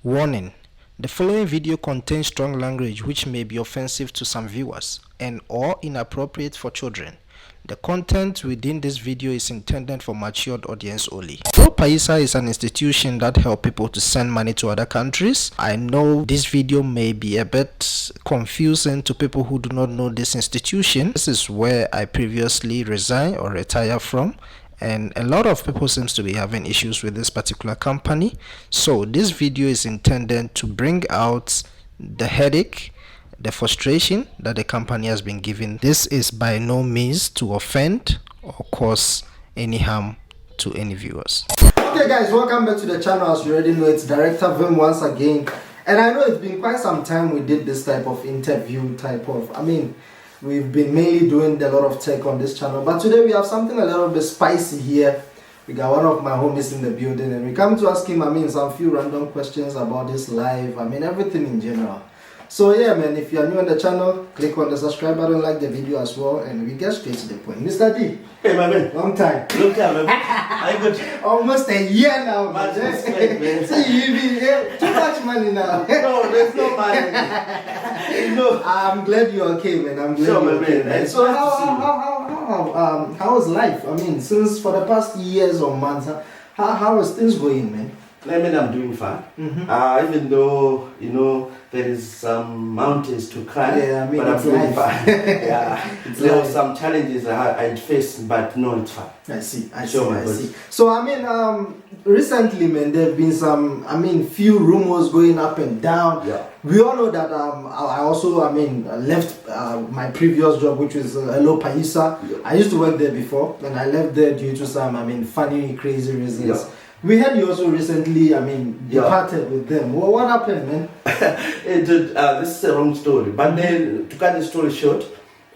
Warning: the following video contains strong language which may be offensive to some viewers and/or inappropriate for children. The content within this video is intended for matured audience only. Hellopaisa is an institution that helps people to send money to other countries. I know this video may be a bit confusing to people who do not know this institution. This is where I previously resigned or retired from, and a lot of people seems to be having issues with this particular company. So this video is intended to bring out the headache, the frustration that the company has been given. This is by no means to offend or cause any harm to any viewers. Okay guys, welcome back to the channel. As you already know, it's Director Vim once again, and I know it's been quite some time we did this type of interview we've been mainly doing a lot of tech on this channel, but today we have something a little bit spicy here. We got one of my homies in the building, and we come to ask him some few random questions about his life, everything in general. So yeah man, if you are new on the channel, click on the subscribe button, like the video as well, and we get straight to the point. Mr. D. Hey my man. Long time. Long time, man. I got almost a year now, much man. respect, man. See, you be too much money now. No, there's no money. You know. I'm glad you're okay, man. I'm glad Sure, you're man, okay, man. man. It's So nice to how's life? Since for the past years or months, how is things going, man? I mean, I'm doing fine. Even though, you know, there is some mountains to climb, Yeah, but I'm doing fine. Yeah, there were life. some challenges I'd faced, but no, it's fine. I see. Sure, I man, see. So recently, man, there have been some, few rumors going up and down. Yeah. We all know that I also, left my previous job, which was Hellopaisa. Yeah. I used to work there before, and I left there due to some, funny, crazy reasons. Yeah. We had you also recently, departed with them. Well, what happened, man? This is a wrong story, but then to cut the story short,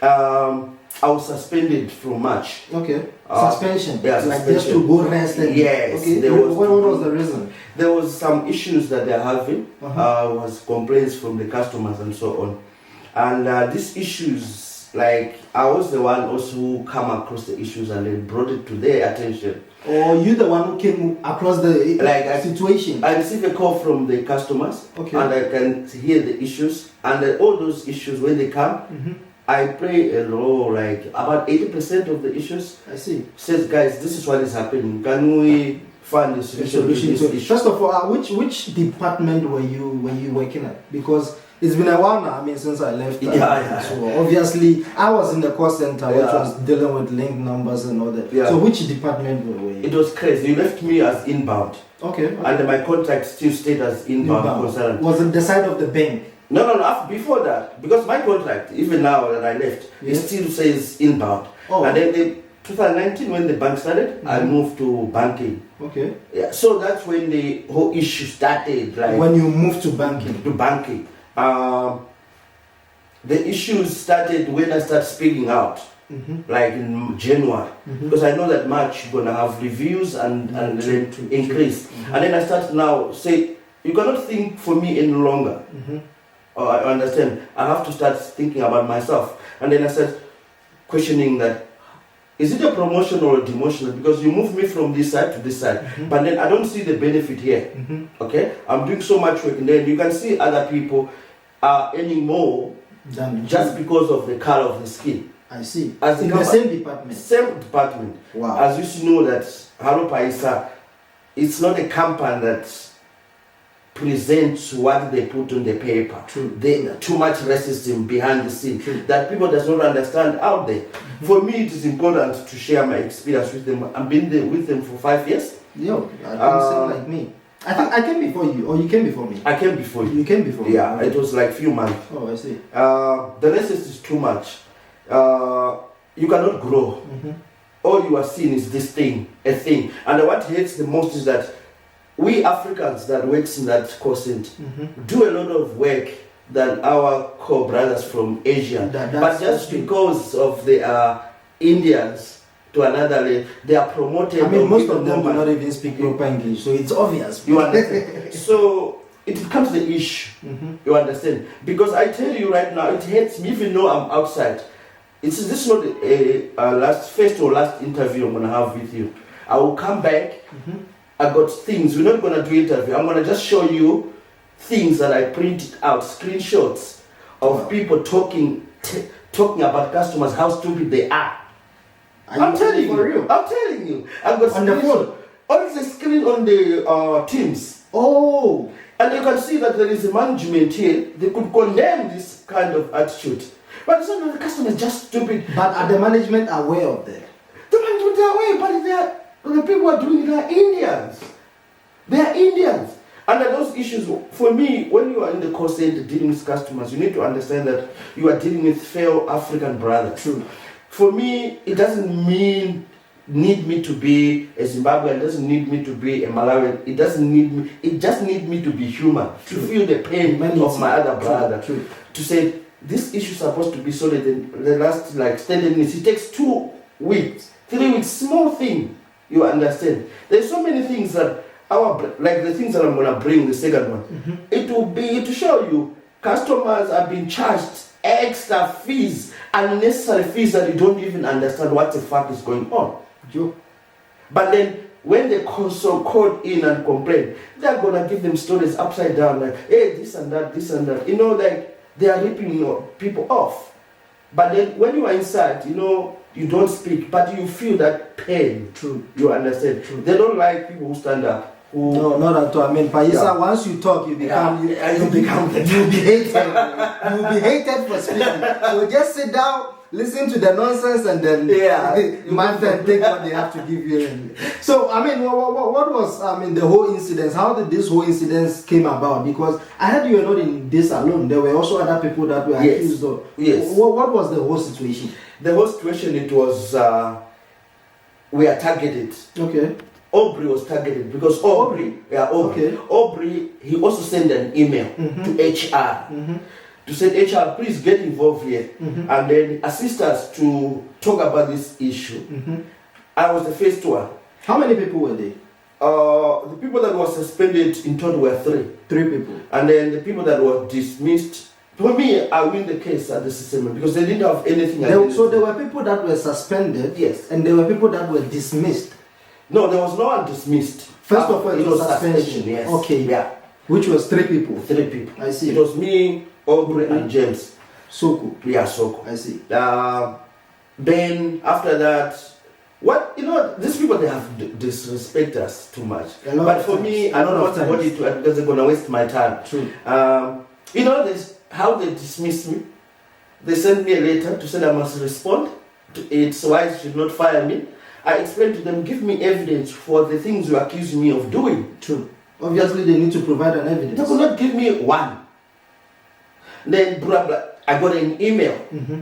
I was suspended from March. Okay. Suspension. Yeah, Like suspension. just to go rest and Yes, okay. there was- What was the reason? There was some issues that they're having, Uh-huh. was complaints from the customers and so on. And these issues, like, I was the one also who come across the issues and then brought it to their attention. Or you the one who came across the situation? I received a call from the customers, Okay. and I can hear the issues, and all those issues, when they come, I play a role, like, about 80% of the issues I see. says, guys, this is what is happening. Can we find a solution to Solution this to it. issue? First of all, which department were you working at? Because it's been a while now. Since I left. Yeah. So obviously, I was in the call center, which Yeah. was dealing with link numbers and all that. Yeah. So which department were you? It was crazy. You left me as inbound. Okay. And my contract still stayed as inbound consultant. Was it the side of the bank? No. Before that, because my contract, even now that I left, Yeah. it still says inbound. Oh. And then 2019, when the bank started, I moved to banking. Okay. Yeah, so that's when the whole issue started. Like When you moved to banking. to banking, the issues started when I started speaking out. Like in January, because I know that March you're gonna have reviews and then increase, and then I start now say you cannot think for me any longer. Oh, I understand. I have to start thinking about myself, and then I start questioning that is it a promotion or a demotion? Because you move me from this side to this side, but then I don't see the benefit here. Okay, I'm doing so much work, and then you can see other people are earning more Done. just because of the color of the skin. I see. As In the the same department. Same department. Wow. As you should know that Hellopaisa, it's not a company that presents what they put on the paper. True. They too much racism behind the scene True. that people does not understand out there. For me, it is important to share my experience with them. I've been there with them for 5 years. Yo, I think same like me. I think I came before you, or you came before me. I came before you. You came before me. Yeah, it was like few months. Oh, I see. The racism is too much. You cannot grow. All you are seeing is this thing, a thing. And what hurts the most is that we Africans that works in that center do a lot of work than our core brothers from Asia. But just because of the Indians to another level, they are promoted. Most of them do not even speak proper English, so it's obvious. You understand? So it becomes the issue. You understand? Because I tell you right now, it hurts me even though I'm outside. This is not a first or last interview I'm gonna have with you. I will come back. I got things. We're not gonna do interview. I'm gonna just show you things that I printed out, screenshots of people talking about customers, how stupid they are. I'm telling you, for real. I'm telling you. I've got on the phone. On the screen on the Teams. Oh. And you can see that there is a management here. They could condemn this kind of attitude. But it's not the customer is just stupid. But are the management aware of that? The management are aware, but the people who are doing it are Indians. They are Indians. And those issues, for me, when you are in the call center dealing with customers, you need to understand that you are dealing with fellow African brothers. True. For me, it doesn't need me to be a Zimbabwean, it doesn't need me to be a Malawian, it just needs me to be human, to feel the pain of my other brother. True. To say, this issue is supposed to be solved in the last 30 minutes. It takes 2 weeks, 3 weeks, small thing, you understand. There's so many things that the things that I'm going to bring, the second one, it will be to show you customers are being charged extra fees, unnecessary fees that you don't even understand what the fuck is going on. Joe. But then when they call in and complain, they're going to give them stories upside down, like, hey, this and that, this and that. Like they are ripping people off. But then when you are inside, you don't speak, but you feel that pain. True. You understand? True. They don't like people who stand up. No, not at all. I mean, Paisa, once you talk, you become you'll be hated. You'll be hated for speaking. So just sit down, listen to the nonsense, and then man then take what they have to give you. So I mean, what was the whole incident? How did this whole incident came about? Because I heard you were not in this alone. There were also other people that were accused of. Yes. What was the whole situation? The whole situation, it was we are targeted. Okay. Aubrey was targeted because Aubrey, he also sent an email to HR to say, HR, please get involved here and then assist us to talk about this issue. I was the first one. How many people were there? The people that were suspended in total were 3. 3 people. And then the people that were dismissed, for me, I win the case at the system because they didn't have anything. So there were people that were suspended, yes, and there were people that were dismissed. No, there was no one dismissed. First of all, it was suspension. Yes. Okay. Yeah. Which was 3 people. 3 people. I see. It was me, Aubrey, and James. Soko. Yeah, Soko. I see. Then after that, these people, they have disrespect us too much. But for me, I don't want to body to it because they're gonna waste my time. True. This how they dismiss me. They sent me a letter to say I must respond to it, so I should not fire me. I explained to them, give me evidence for the things you accuse me of doing. True. Obviously, they need to provide an evidence. They could not give me one. Then, I got an email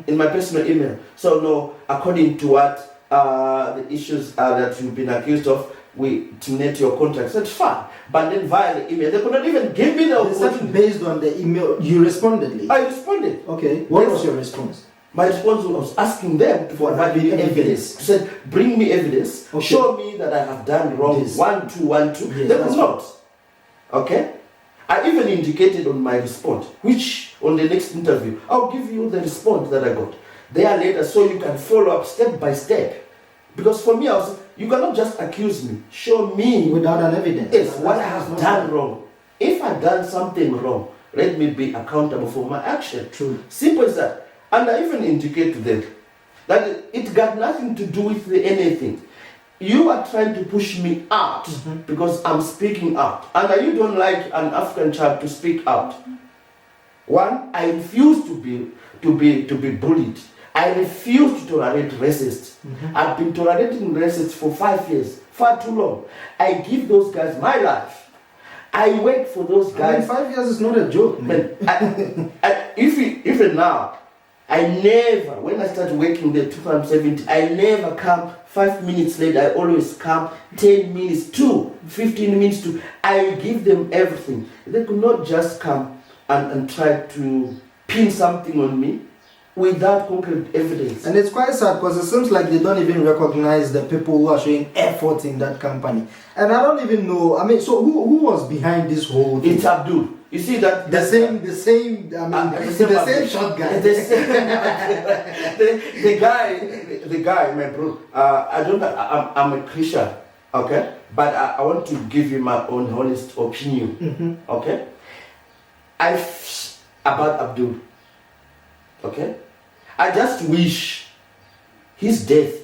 in my personal email. So, no, according to what the issues are that you've been accused of, we terminate your contract. I said, fine. But then via the email, they could not even give me the opportunity. Based on the email, you responded later? I responded. Okay. What was your response? My response was asking them to provide me evidence. To say, bring me evidence, show me that I have done wrong, yes. 1, 2, 1, 2. Yes, they could not. Okay? I even indicated on my response, which on the next interview, I'll give you the response that I got. There later, so you can follow up step by step. Because for me, you cannot just accuse me. Show me. Without an evidence. Yes, what I have done wrong. If I've done something wrong, let me be accountable for my action. True. Simple as that. And I even indicate to them that it got nothing to do with anything. You are trying to push me out because I'm speaking out. And you don't like an African child to speak out. One, I refuse to be bullied. I refuse to tolerate racists. I've been tolerating racists for 5 years, far too long. I give those guys my life. I wait for those guys. 5 years is not a joke, man. Even now, I never, when I started working there 2017, I never come 5 minutes late. I always come 10 minutes to 15 minutes to. I give them everything. They could not just come and try to pin something on me without concrete evidence. And it's quite sad because it seems like they don't even recognize the people who are showing effort in that company. And I don't even know, so who was behind this whole thing? It's Abdul. You see that the same short guy. the guy, my bro. I'm a Christian, okay, but I want to give you my own honest opinion, okay. about Abdul. Okay? I just wish his death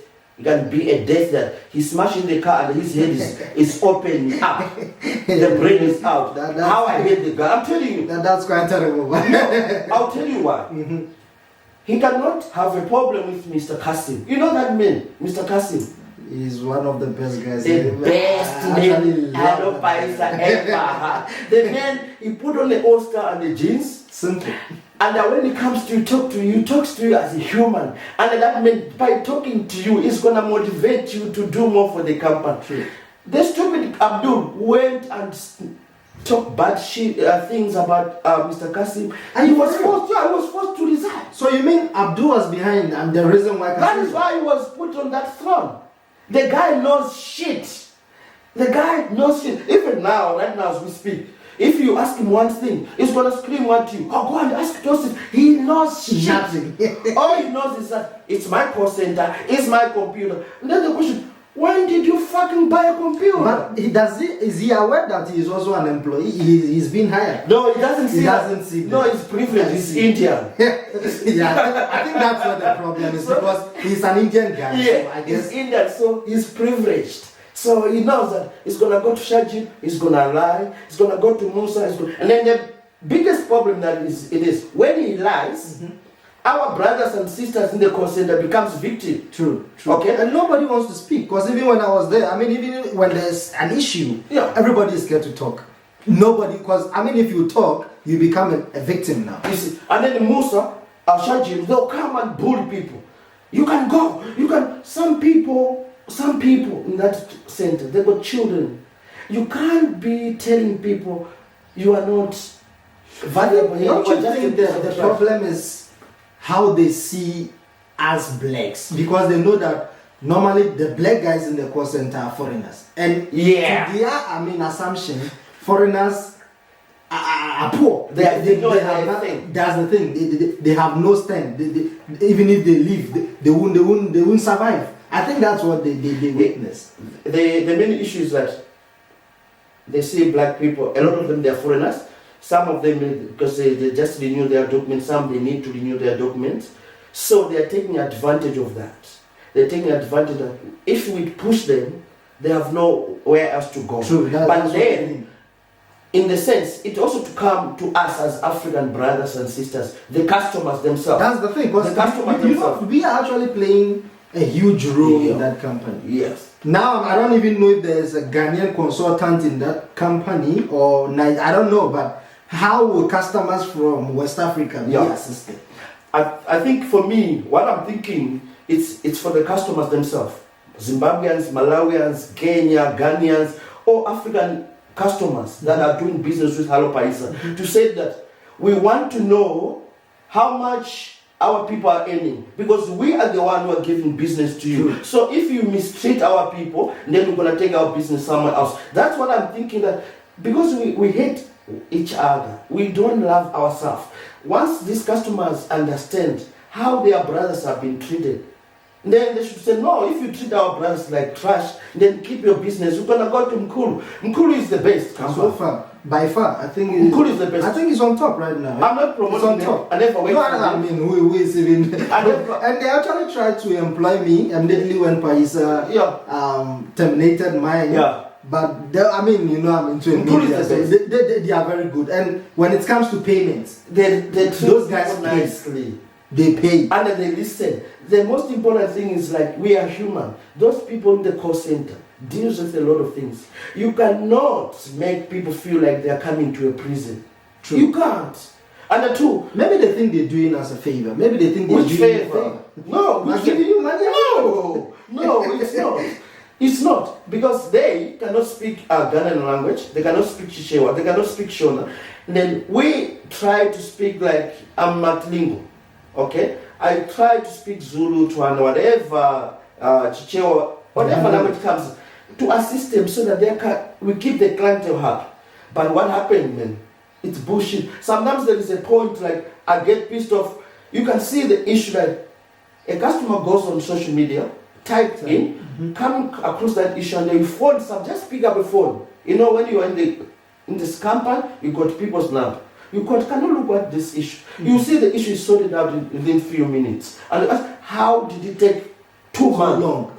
can be a death that he's smashing the car and his head is open up. The brain is out. How I hate the guy. I'm telling you. That's quite terrible. No, I'll tell you why. He cannot have a problem with Mr. Kasim. You know that man, Mr. Kasim? He's one of the best guys. The best man Hellopaisa ever. The man, he put on the all-star and the jeans. Simple. And when he comes to talk to you, he talks to you as a human. And that man, by talking to you, is going to motivate you to do more for the company. True. The stupid Abdul went and talked bad things about Mr. Kasim. And he was forced to resign. So you mean Abdul was behind and the reason why That is why he was put on that throne. The guy knows shit. The guy knows shit. Even now, right now as we speak, if you ask him one thing, he's going to scream at you. Oh, go and ask Joseph. He knows shit. All he knows is that it's my call center, it's my computer. And then the question, when did you fucking buy a computer? But is he aware that he is also an employee? He's been hired. No, he doesn't see that. No, he's privileged. He's Indian. Yeah, I think that's what the problem is, because he's an Indian guy. Yeah, so I guess he's Indian, so he's privileged. So he knows that he's going to go to Shajib, he's going to lie, he's going to go to Musa, and then the biggest problem that it is when he lies, our brothers and sisters in the call center becomes victim. True. Okay? And nobody wants to speak, because even when I was there, I mean, even when there's an issue, everybody is scared to talk. Nobody, because I mean, if you talk, you become a victim now. You see, and then Musa, Shajib, they'll come and bully people. You can go, some people in that center, they got children. You can't be telling people you are not valuable. Don't you think the problem is how they see us blacks? Because they know that normally the black guys in the call center are foreigners. And to their, assumption, foreigners are poor. They have nothing. That's the thing. They have no stand. Even if they leave, they won't survive. I think that's what they witness. The main issue is that they see black people, a lot of them, they are foreigners. Some of them, because they just renew their documents, some they need to renew their documents. So they are taking advantage of that. They're taking advantage of if we push them, they have nowhere else to go. True, but then, in the sense, it also to come to us as African brothers and sisters, the customers themselves. That's the thing, because the customers themselves. We are actually playing a huge role in that company. Yes. Now I don't even know if there's a Ghanaian consultant in that company or I don't know, but how will customers from West Africa be assisted? I think for me, what I'm thinking, it's for the customers themselves. Zimbabweans, Malawians, Kenya, Ghanaians, all African customers that are doing business with Hellopaisa to say that we want to know how much our people are earning, because we are the one who are giving business to you. So if you mistreat our people, then we're going to take our business somewhere else. That's what I'm thinking, that because we hate each other, we don't love ourselves. Once these customers understand how their brothers have been treated, then they should say, no, if you treat our brothers like trash, then keep your business. We're going to go to Mkulu. Mkulu is the best. So far, by far, I think Mkulu is the best. I think it's on top right now. I'm not promoting it's on top. I never wait for I mean, who is even... and they actually tried to employ me immediately when Paisa terminated mine. But I'm into media, so they are very good. And when it comes to payments, those guys nicely. They pay. And then they listen. The most important thing is, like, we are human. Those people in the call center deals with a lot of things. You cannot make people feel like they are coming to a prison. True. You can't. And the two, maybe they think they're doing us a favor. Maybe they think they're doing favor. No, I'm giving you money. No, it's not. It's not, because they cannot speak Ghanaian language, they cannot speak Chichewa, they cannot speak Shona. And then we try to speak like Matlingo, okay? I try to speak Zulu, Tswana, whatever, Chichewa, whatever language comes, to assist them so that we keep the clientele happy. But what happened, man? It's bullshit. Sometimes there is a point, like, I get pissed off. You can see the issue that a customer goes on social media, types in, come across that issue, and they phone some, just pick up a phone. You know, when you are in this company, you got people's number. can you look at this issue? You see the issue is sorted out within few minutes. And you ask, how did it take 2 months? long.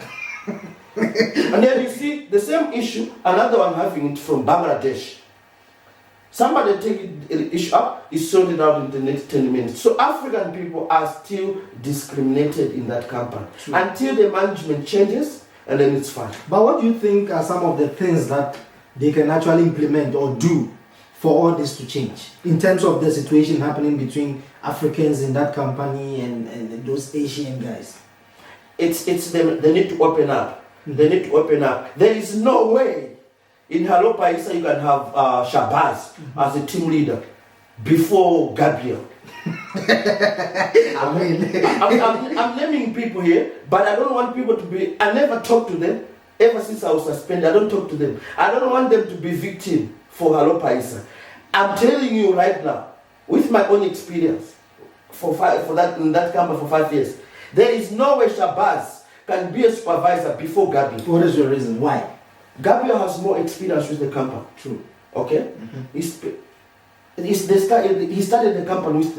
And then you see the same issue, another one having it from Bangladesh. Somebody take the issue up, is sorted out in the next 10 minutes. So African people are still discriminated in that company. True. Until the management changes, and then it's fine. But what do you think are some of the things that they can actually implement or do for all this to change? In terms of the situation happening between Africans in that company and those Asian guys. It's them, they need to open up. They need to open up. There is no way in Hellopaisa you can have Shabazz as a team leader before Gabriel. I mean, I'm naming people here, but I don't want people to be. I never talk to them ever since I was suspended. I don't talk to them. I don't want them to be victim for Hellopaisa. I'm telling you right now, with my own experience, in that company for 5 years, there is no way Shabazz can be a supervisor before Gabriel. What is your reason? Why? Gabriel has more experience with the company. True. Okay? He started the company with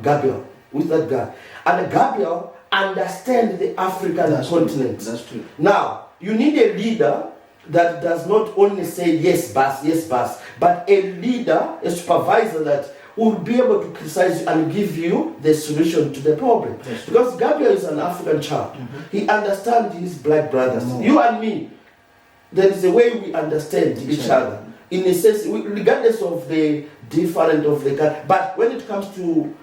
Gabriel, with that guy. And Gabriel understands the African continent. That's true. Now, you need a leader that does not only say yes, boss, but a leader, a supervisor that will be able to criticize you and give you the solution to the problem. Because Gabriel is an African child. He understands his black brothers. You and me, there is a way we understand each other. In a sense, regardless of the different of the country. But when it comes to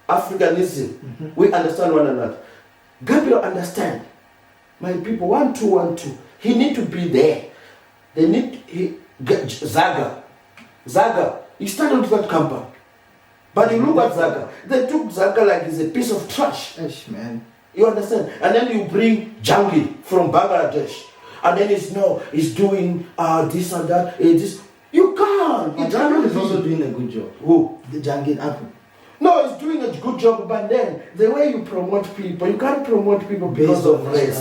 Africanism, we understand one another. Gabriel understands. My people, 1, 2, 1, 2. He need to be there. Zaga, he started with that company. But you look at Zaga, they took Zaga like he's a piece of trash. Ish, man. You understand? And then you bring Jangid from Bangladesh. And then he's doing this and that. This. You can't. Jangid is also doing a good job. Who? The Jangid Apple. No, he's doing a good job, but then the way you promote people, you can't promote people because of race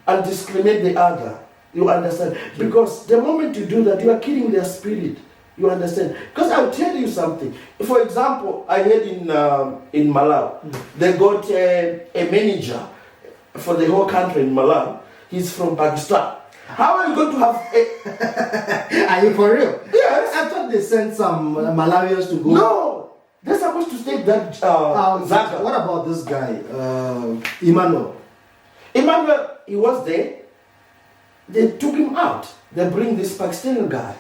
and discriminate the other. You understand? Because the moment you do that, you are killing their spirit. You understand? Because I'll tell you something. For example, I heard in Malawi, they got a manager for the whole country in Malawi. He's from Pakistan. How are you going to have a... Are you for real? Yes. I thought they sent some Malawians to go. No. They're supposed to take that Zaga. What about this guy, Emmanuel? Emmanuel, he was there. They took him out. They bring this Pakistani guy.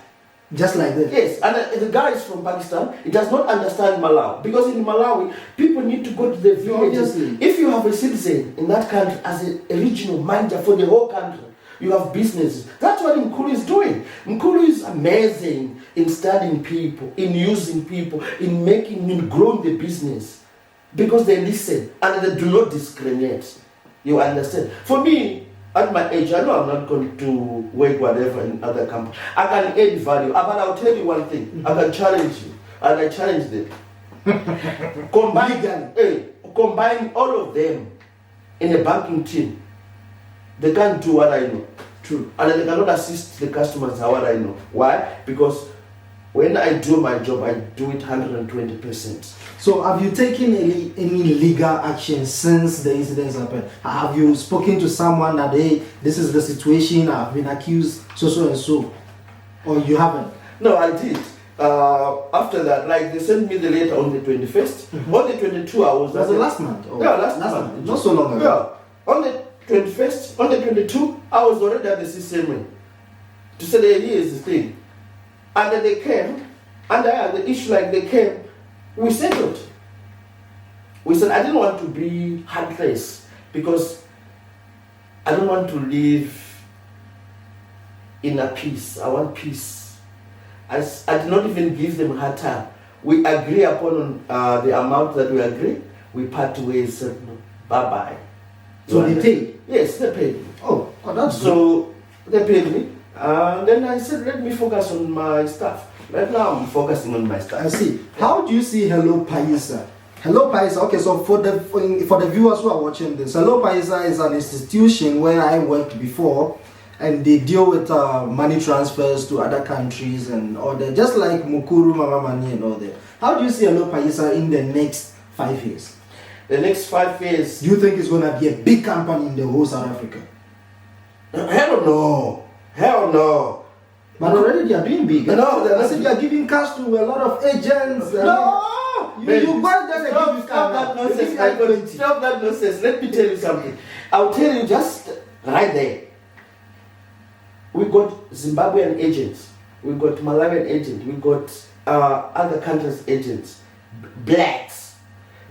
Just like that? Yes, and the guy is from Pakistan. He does not understand Malawi. Because in Malawi, people need to go to the villages. Obviously. If you have a citizen in that country as a regional manager for the whole country, you have businesses. That's what Mkulu is doing. Mkulu is amazing in studying people, in using people, in growing the business. Because they listen and they do not discriminate. You understand? For me, at my age, I know I'm not going to work whatever in other companies. I can add value. But I'll tell you one thing. I can challenge you. And I challenge them. Combine all of them in a banking team. They can't do what I know. True. And they cannot assist the customers how what I know. Why? Because when I do my job, I do it 120%. So have you taken any legal action since the incidents happened? Have you spoken to someone that, hey, this is the situation, I've been accused, so and so? Or you haven't? No, I did. After that, like they sent me the letter on the 21st. On the 22, I was... Was it last month? Yeah, last month. Not so long ago. Yeah. On the 21st, on the 22, I was already at the system to say that here is the thing. And then they came, and I had the issue like they came, we settled. We said, I didn't want to be heartless because I don't want to live in a peace. I want peace. I did not even give them a hard time. We agree upon the amount that we agree. We part ways, said, no, bye-bye. So they paid? Yes, they paid me. Oh, that's so good. They paid me. Then I said, let me focus on my stuff. Right now, I'm focusing on my stuff. I see. How do you see Hellopaisa? Hellopaisa, okay, so for the viewers who are watching this, Hellopaisa is an institution where I worked before, and they deal with money transfers to other countries and all that, just like Mukuru, Mama Mani and all that. How do you see Hellopaisa in the next 5 years? The next 5 years. Do you think it's going to be a big company in the whole South Africa? Hell no. Hell no. But already they are doing big. No, they're I not. said they are giving cash to a lot of agents. No. You got them. Stop that nonsense. Stop that nonsense. Let me tell you something. I'll tell you just right there. We got Zimbabwean agents. We got Malawian agents. We got other countries' agents. Blacks.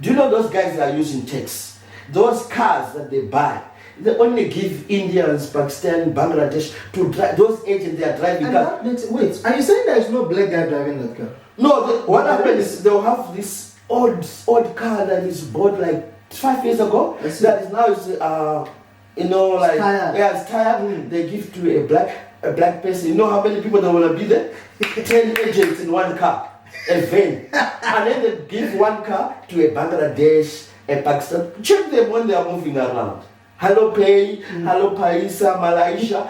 Do you know those guys that are using checks? Those cars that they buy. They only give Indians, Pakistan, Bangladesh to drive. Those agents, they are driving cars. Wait, are you saying there is no black guy driving that car? No, what happens is they'll have this old car that is bought like 5 years ago. That is now is like tired. Yeah, it's tired. They give to a black person. You know how many people they wanna be there? 10 agents in one car, a van, and then they give one car to a Bangladesh, a Pakistan. Check them when they are moving around. Hellopaisa, Malaysia,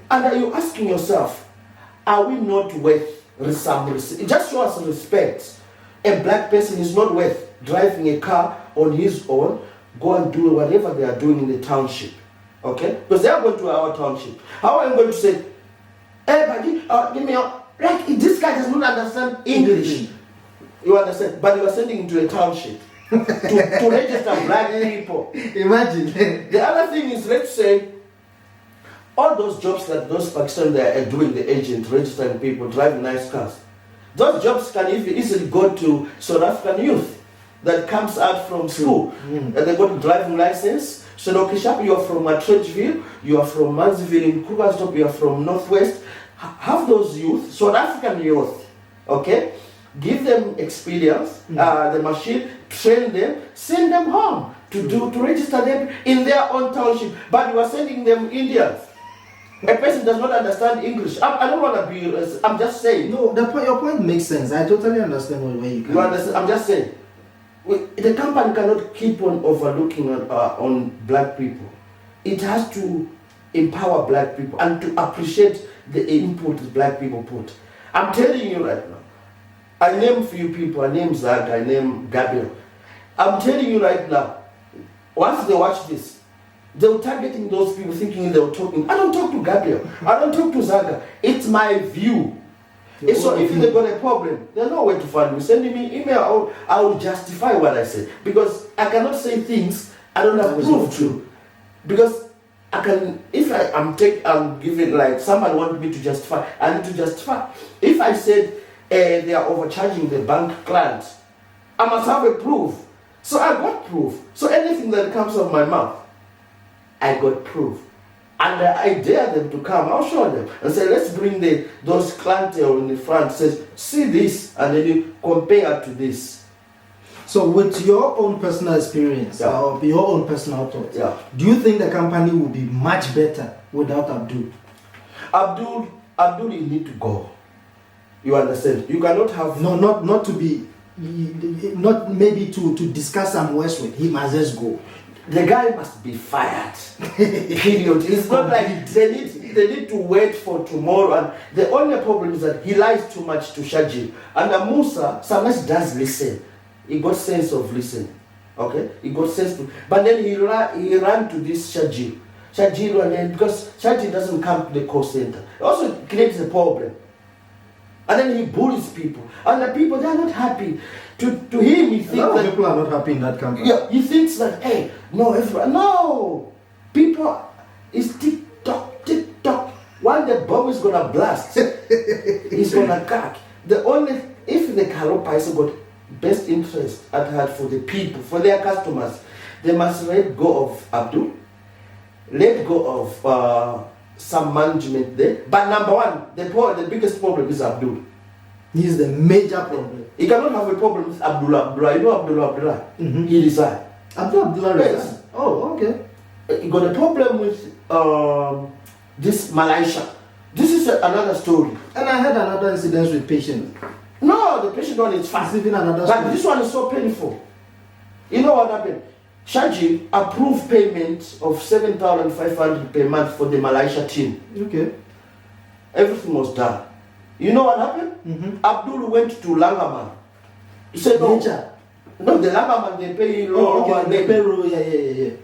and are you asking yourself, are we not worth some respect? Just show us respect. A black person is not worth driving a car on his own, go and do whatever they are doing in the township. Okay? Because they are going to our township. How am I going to say, hey, buddy, give me a... Like, this guy does not understand English. You understand? But you are sending him to a township to register black people. Imagine. The other thing is, let's say, all those jobs that those Pakistanis are doing, the agent, registering people, driving nice cars, those jobs can easily go to South African youth that comes out from school. And they got a driving license. So, Lokishap, you are from Atredgeville, you are from Mansville in Krugersdorp, you are from Northwest. Have those youth, South African youth, okay? Give them experience, the machine, train them, send them home to register them in their own township. But you are sending them Indians. A person does not understand English. I don't want to be, I'm just saying. No, your point makes sense. I totally understand where you come. You understand? I'm just saying. The company cannot keep on overlooking on black people. It has to empower black people and to appreciate the input black people put. I'm telling you right now. I name few people. I name Zaga. I name Gabriel. I'm telling you right now. Once they watch this, they'll targeting those people thinking they're talking. I don't talk to Gabriel. I don't talk to Zaga. It's my view. So if they got a problem, they know where to find me. Send me email. I will justify what I say, because I cannot say things I don't have proof to. Because I can, if I'm giving, like someone wants me to justify, I need to justify. If I said they are overcharging the bank clients, I must have a proof. So I got proof. So anything that comes out of my mouth, I got proof. And I dare them to come. I'll show them and say, let's bring those clientele in the front. Says, see this, and then you compare to this. So with your own personal experience, or your own personal thoughts, do you think the company will be much better without Abdul? Abdul, you need to go. You understand? You cannot have... No, not to be... Not maybe to discuss some words with him, must just go. The guy must be fired. Period. It's not like they need to wait for tomorrow. And the only problem is that he lies too much to Shajil. And Musa sometimes does listen. He got sense of listening. Okay? He got sense to... But then he ran to this Shajil. Shajil, and then because Shajil doesn't come to the call center. It also creates a problem. And then he bullies people. And the people, they are not happy. To him, he thinks a lot of people are not happy in that company. Yeah, he thinks that, hey, no, everyone, no. People, it's TikTok. When the bomb is going to blast, it's going to crack. If the Hellopaisa got best interest at heart for the people, for their customers, they must let go of Abdul, let go of some management there. But number one, the biggest problem is Abdul. He's the major problem. He cannot have a problem with Abdullah. You know Abdullah? He resigned. Abdullah resigned? Yes. Oh, okay. He got a problem with this Malaysia. This is another story. And I had another incident with patient. No, the patient one is fine. It's even another story. But this one is so painful. You know what happened? Shaji approved payment of 7,500 per month for the Malaysia team. Okay. Everything was done. You know what happened? Abdul went to Langaman. You say no. Nature. No, the Langaman, they pay low. Oh, okay, the payroll, yeah.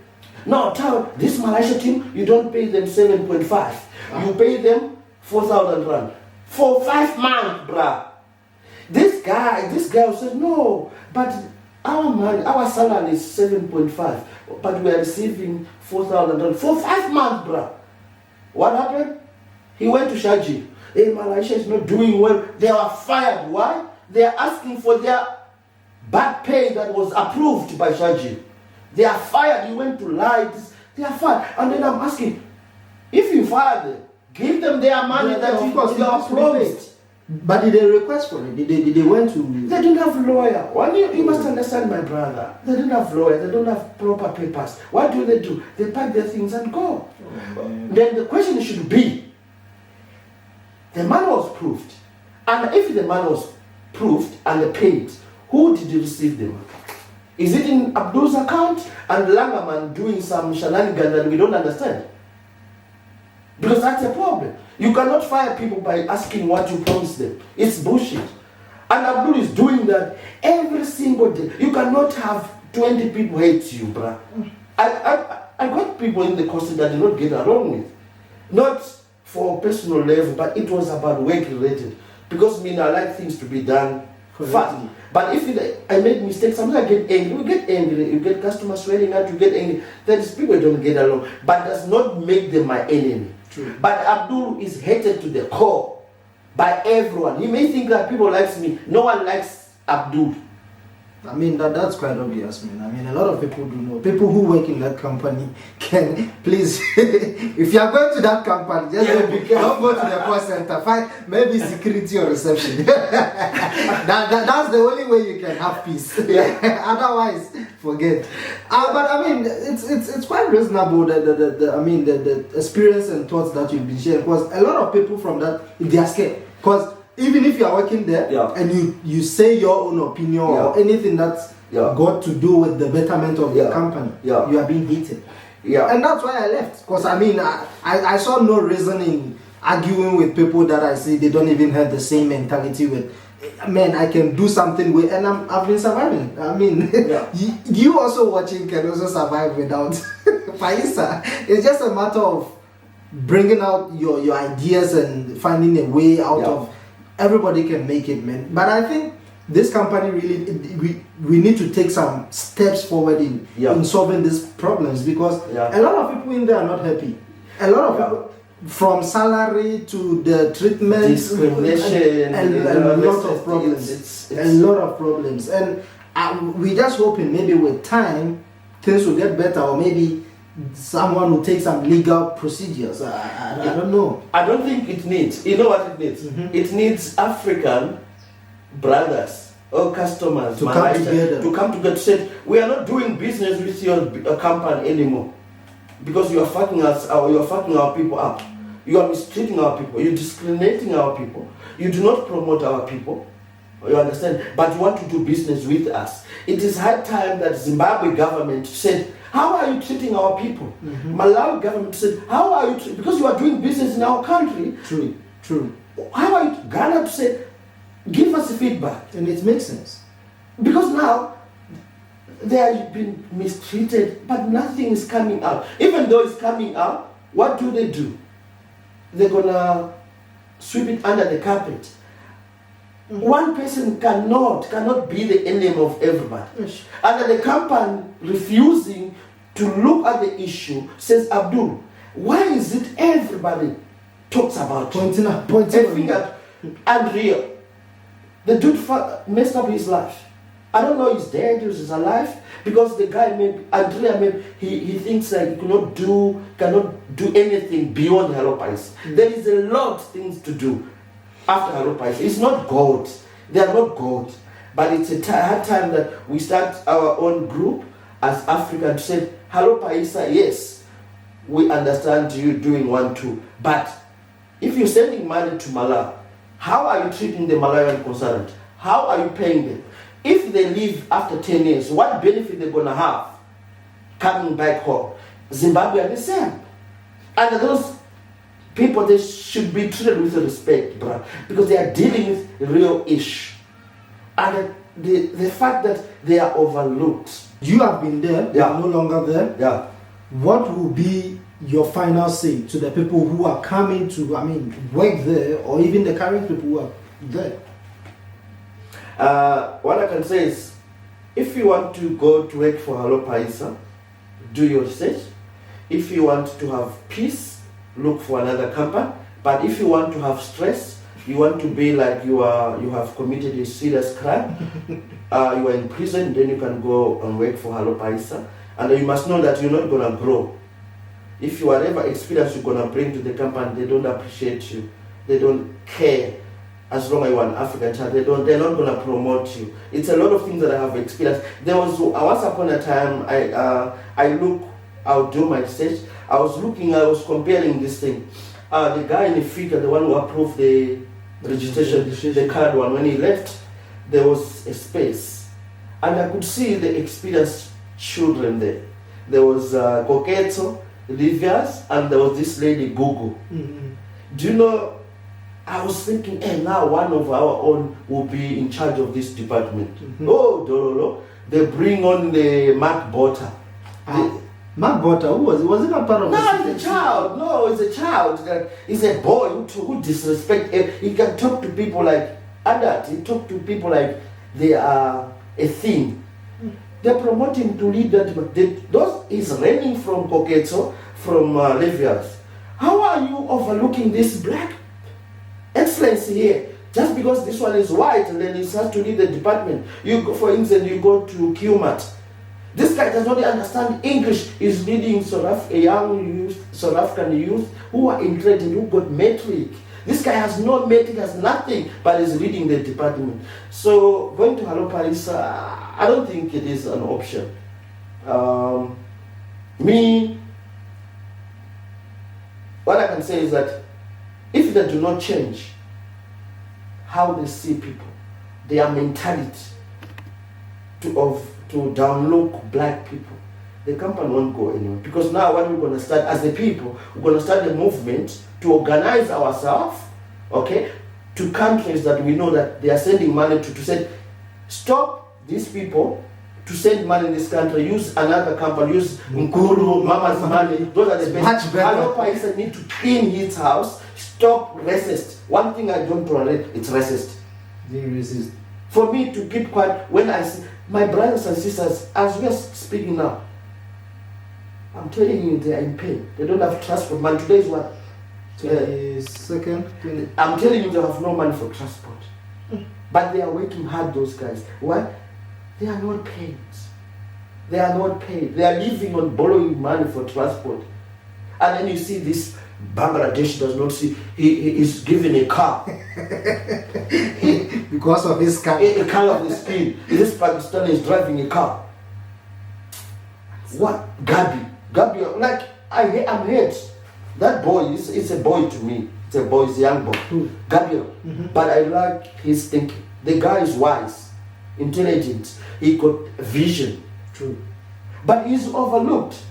No, tell this Malaysia team, you don't pay them 7.5. You pay them 4,000 rand for 5 months, bruh. This guy said, no, but our money, our salary is 7.5, but we are receiving 4,000 rand for 5 months, bruh. What happened? He went to Shaji. Hey, Malaysia is not doing well. They are fired. Why? They are asking for their back pay that was approved by Shaji. They are fired. You went to lie. They are fired. And then I'm asking, if you fire them, give them their money that you are promised. But did they request for it? Did they went to? They don't have lawyer. You must understand, my brother. They don't have lawyer. They don't have proper papers. What do? They pack their things and go. Then the question should be, the money was proved. And if the money was proved and they paid, who did you receive the money? Is it in Abdul's account and Langaman doing some shenanigans that we don't understand? Because that's a problem. You cannot fire people by asking what you promised them. It's bullshit. And Abdul is doing that every single day. You cannot have 20 people hate you, bruh. I got people in the course that did not get along with. Not for personal level, but it was about work related. Because I like things to be done fast. But if I make mistakes, sometimes I get angry. You get angry. You get customers swearing at you, get angry. That is, people don't get along. But does not make them my enemy. True. But Abdul is hated to the core by everyone. He may think that people likes me. No one likes Abdul. I mean, that's quite obvious, man. I mean, a lot of people do know. People who work in that company can, please, if you are going to that company, just don't go to the call center. Find maybe security or reception. That's the only way you can have peace. Yeah. Otherwise, forget. But I mean, it's quite reasonable the experience and thoughts that you've been sharing, because a lot of people from that, they are scared. Because even if you are working there and you say your own opinion or anything that's got to do with the betterment of the company, you are being hated. Yeah. And that's why I left. Because I mean, I saw no reason in arguing with people that I see they don't even have the same mentality with. Man, I can do something with, and I've been surviving. I mean, you also watching can also survive without Paisa. It's just a matter of bringing out your ideas and finding a way out of. Everybody can make it, man. But I think this company really, we need to take some steps forward in solving these problems, because a lot of people in there are not happy. A lot of people, from salary to the treatment, discrimination, a lot of problems. A lot of problems. And we just hoping maybe with time things will get better, or maybe someone will take some legal procedures. I don't know. I don't think it needs. You know what it needs? It needs African brothers or customers to come together. To come together. Say, we are not doing business with your company anymore, because you are fucking us. You are fucking our people up. You are mistreating our people. You're discriminating our people. You do not promote our people. You understand? But you want to do business with us. It is high time that Zimbabwe government said, how are you treating our people? Malawi government said, how are you because you are doing business in our country. True. How are you? Ghana said, give us feedback. And it makes sense. Because now they have been mistreated, but nothing is coming out. Even though it's coming out, what do? They're gonna sweep it under the carpet. One person cannot be the enemy of everybody. Yes. And the company refusing to look at the issue says, Abdul, why is it everybody talks about pointing finger? Unreal. The dude messed up his life. I don't know he's dead or he's alive, because the guy he thinks like he cannot do anything beyond Hellopaisa. There is a lot of things to do after Hellopaisa. It's not God. They are not God. But it's a hard time that we start our own group as Africa to say, Hellopaisa, yes, we understand you doing 1-2. But if you're sending money to Malawi, how are you treating the Malawian consultant? How are you paying them? If they leave after 10 years, what benefit they're going to have coming back home? Zimbabwe are the same. And those people, they should be treated with respect, bro, because they are dealing with real issue. And the fact that they are overlooked. You have been there, you are no longer there. Yeah. What will be your final say to the people who are coming to, work there, or even the current people who are there? What I can say is, if you want to go to work for Hellopaisa, do your research. If you want to have peace, look for another company. But if you want to have stress, you want to be like you have committed a serious crime, you are in prison, then you can go and work for Hellopaisa. And you must know that you're not going to grow. If you whatever experience you're going to bring to the company, they don't appreciate you. They don't care. As long as you're an African child, they're not going to promote you. It's a lot of things that I have experienced. There was once upon a time, I'll do my research. I was comparing this thing. The guy in the figure, the one who approved the registration, the card one, when he left, there was a space. And I could see the experienced children there. There was Coquetto, Livias, and there was this lady, Gugu. Mm-hmm. Do you know, I was thinking, now one of our own will be in charge of this department. Mm-hmm. Oh, no. They bring on the Mark Botter. Mark Botter, who was it? Was it a part of No, it's a child. No, it's a child. He's a boy who disrespect. He can talk to people like adults. He talk to people like they are a thing. They promote him to lead that. Those is running from Coquetto, from Levias. How are you overlooking this black excellency here? Just because this one is white and then he has to lead the department. You go, for instance, you go to QMAT. This guy does not understand English. He's leading young youth, South African youth who are interested, who got metric. This guy has no metric, has nothing, but is leading the department. So going to Hellopaisa, I don't think it is an option. What I can say is that if they do not change how they see people, their mentality to download black people, the company won't go anywhere. Because now what we're going to start as the people, we're going to start a movement to organize ourselves, okay, to countries that we know that they are sending money to say, stop these people to send money in this country, use another company, use Nkuru, Mama's money. Those are the best. Hellopaisa need to clean his house, stop racist. One thing I don't tolerate, it's racist. Being racist. For me to keep quiet, when I see my brothers and sisters, as we are speaking now, I'm telling you, they are in pain. They don't have transport. Man, today is what? 22nd? I'm telling you, they have no money for transport. But they are working hard, those guys. Why? They are not paid. They are not paid. They are living on borrowing money for transport. And then you see this Bangladesh does not see, he is given a car. Because of his car. A car of the speed. This Pakistani is driving a car. What? Gabi, like, I'm hurt. That boy is a boy to me. It's a boy, it's a young boy. Gabriel. Mm-hmm. But I like his thinking. The guy is wise, intelligent. He got vision. True. But he's overlooked.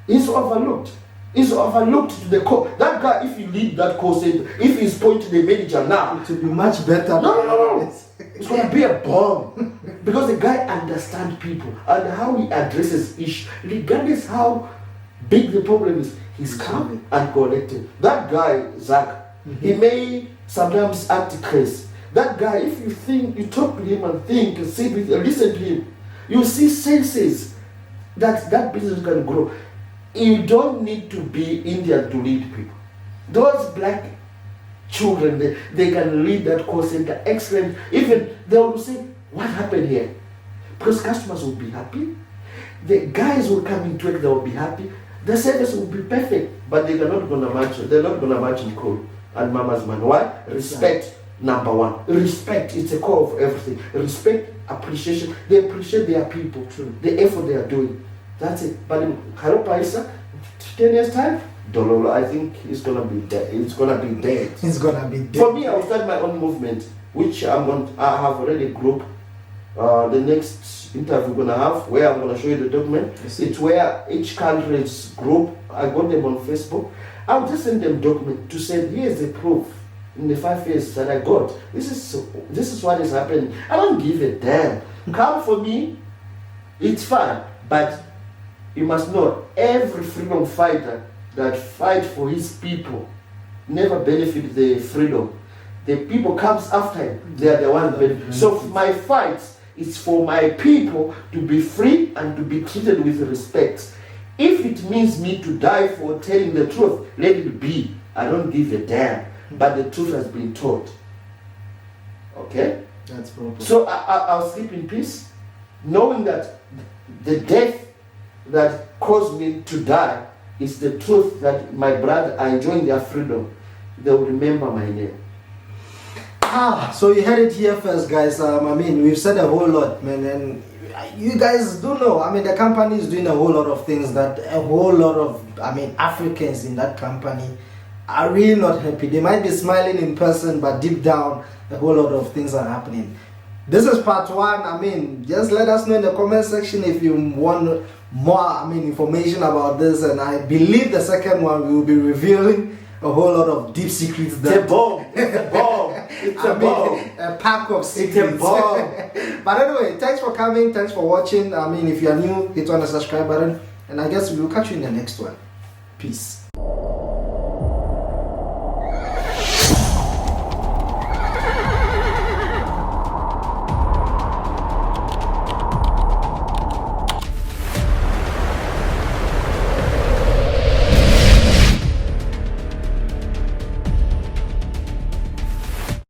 He's overlooked. He's overlooked to the core. That guy, if you lead that call center, if he's pointing the manager now, it will be much better. No. It's going to be a bomb. Because the guy understands people and how he addresses issues. Regardless how big the problem is, he's calm and collected. That guy, Zach, he may sometimes act crazy. That guy, if you think, you talk to him and think, sit with him, listen to him, you see senses that business can grow. You don't need to be Indian to lead people. Those black children, they can lead that call center excellent. Even they will say, what happened here? Because customers will be happy. The guys will come into work, they will be happy. The service will be perfect, but they're not going to match. They're not going to match in call and Mama's man. Why? Respect, number one. Respect, it's a core of everything. Respect, appreciation. They appreciate their people, the effort they are doing. That's it. But in Hellopaisa, 10 years time, Dololo, I think it's gonna be dead. It's gonna be dead. It's gonna be dead. For me, I will start my own movement, which I have already a group. The next interview we're gonna have, where I'm gonna show you the document. It's where each country's group. I got them on Facebook. I'll just send them document to say here's the proof in the 5 years that I got. This is what is happening. I don't give a damn. Come for me, it's fine. But you must know, every freedom fighter that fight for his people never benefit the freedom. The people comes after him. They are the ones benefit. So my fight is for my people to be free and to be treated with respect. If it means me to die for telling the truth, let it be. I don't give a damn. But the truth has been told. Okay? That's proper. So I'll sleep in peace, knowing that the death that caused me to die is the truth that my brother are enjoying their freedom. They will remember my name. So you heard it here first, guys. I mean, we've said a whole lot, man, and you guys do know. I mean, the company is doing a whole lot of things that a whole lot of, Africans in that company are really not happy. They might be smiling in person, but deep down, a whole lot of things are happening. This is part 1. I mean, just let us know in the comment section if you want more, information about this. And I believe the second one we will be revealing a whole lot of deep secrets. It's a bomb. It's a bomb. It's a bomb. A pack of secrets. It's a bomb. But anyway, thanks for coming. Thanks for watching. If you are new, hit on the subscribe button. And I guess we will catch you in the next one. Peace.